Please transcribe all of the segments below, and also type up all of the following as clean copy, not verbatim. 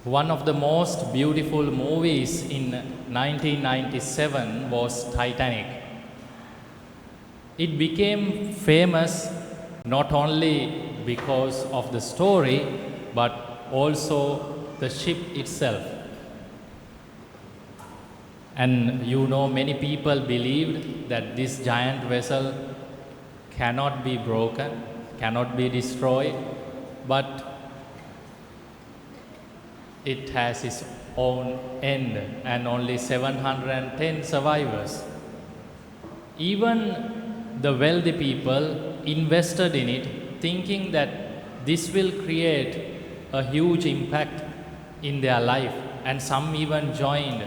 One of the most beautiful movies in 1997 was Titanic. It became famous not only because of the story but also the ship itself. And many people believed that this giant vessel cannot be broken, cannot be destroyed, but it has its own end and only 710 survivors. Even the wealthy people invested in it thinking that this will create a huge impact in their life, and some even joined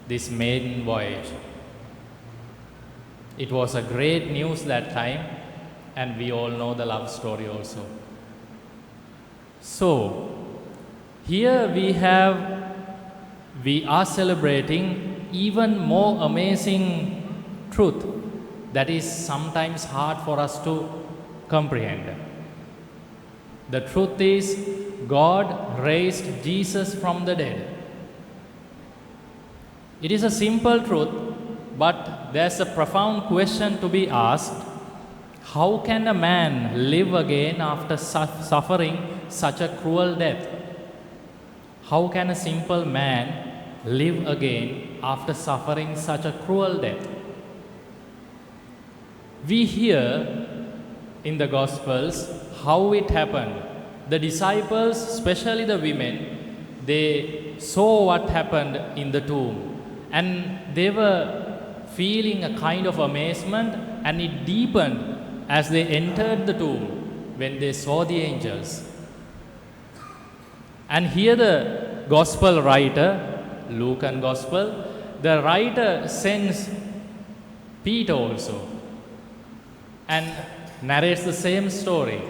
this maiden voyage. It was a great news that time, and we all know the love story also. So, here we are celebrating even more amazing truth that is sometimes hard for us to comprehend. The truth is, God raised Jesus from the dead. It is a simple truth, but there's a profound question to be asked. How can a man live again after suffering such a cruel death? How can a simple man live again after suffering such a cruel death? We hear in the Gospels how it happened. The disciples, especially the women, they saw what happened in the tomb, and they were feeling a kind of amazement, and it deepened as they entered the tomb when they saw the angels. And here the Gospel writer, Luke Gospel, the writer sends Peter also and narrates the same story.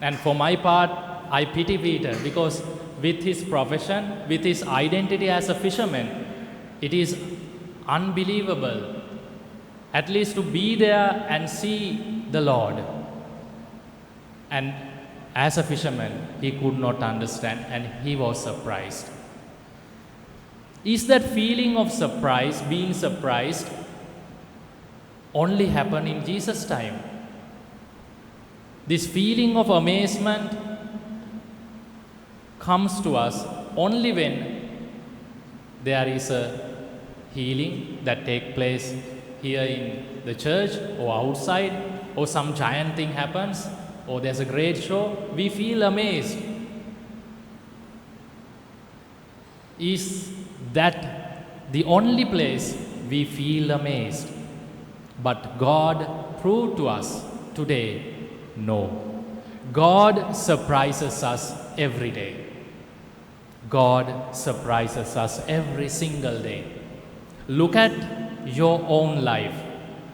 And for my part, I pity Peter, because with his profession, with his identity as a fisherman, it is unbelievable at least to be there and see the Lord. And as a fisherman, he could not understand, and he was surprised. Is that feeling of surprise, being surprised, only happen in Jesus' time? This feeling of amazement comes to us only when there is a healing that takes place here in the church or outside, or some giant thing happens, or there's a great show. We feel amazed. Is that the only place we feel amazed? But God proved to us today, no. God surprises us every day. God surprises us every single day. Look at your own life.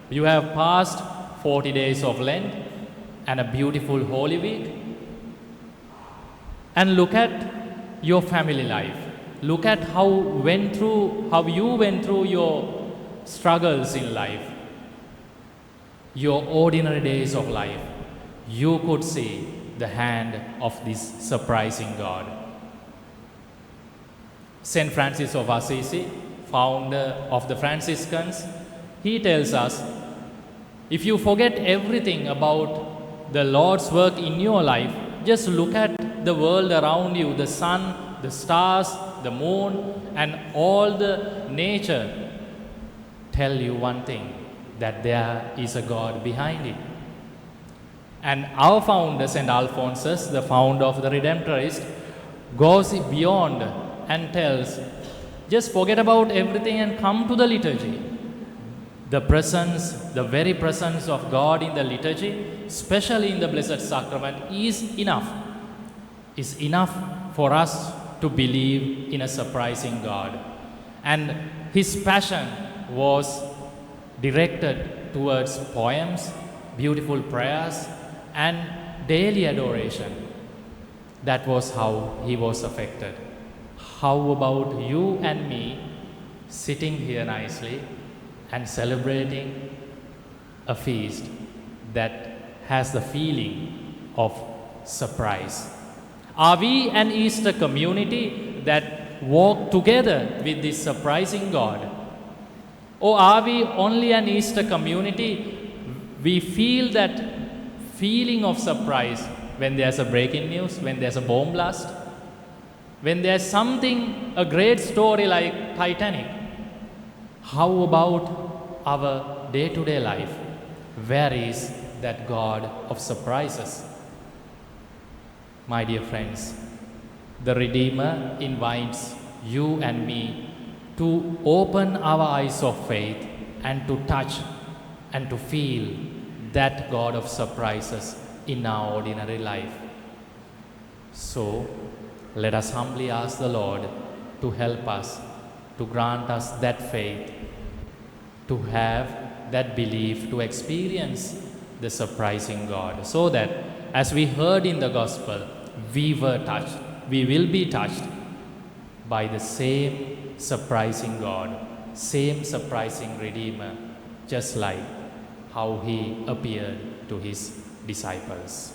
You have passed 40 days of Lent and a beautiful Holy Week. And look at your family life. Look at how you went through your struggles in life, your ordinary days of life. You could see the hand of this surprising God. Saint Francis of Assisi, founder of the Franciscans, he tells us, if you forget everything about the Lord's work in your life, just look at the world around you, the sun, the stars, the moon, and all the nature. Tell you one thing, that there is a God behind it. And our founder, St. Alphonsus, the founder of the Redemptorist, goes beyond and tells, just forget about everything and come to the liturgy. The presence, the very presence of God in the liturgy, especially in the Blessed Sacrament, is enough. Is enough for us to believe in a surprising God. And his passion was directed towards poems, beautiful prayers, and daily adoration. That was how he was affected. How about you and me sitting here nicely and celebrating a feast that has the feeling of surprise? Are we an Easter community that walk together with this surprising God? Or are we only an Easter community? We feel that feeling of surprise when there's a breaking news, when there's a bomb blast, when there's something, a great story like Titanic. How about our day-to-day life? Where is that God of surprises? My dear friends, the Redeemer invites you and me to open our eyes of faith and to touch and to feel that God of surprises in our ordinary life. So, let us humbly ask the Lord to help us, to grant us that faith, to have that belief, to experience the surprising God, so that as we heard in the Gospel, we were touched, we will be touched by the same surprising God, same surprising Redeemer, just like how He appeared to His disciples.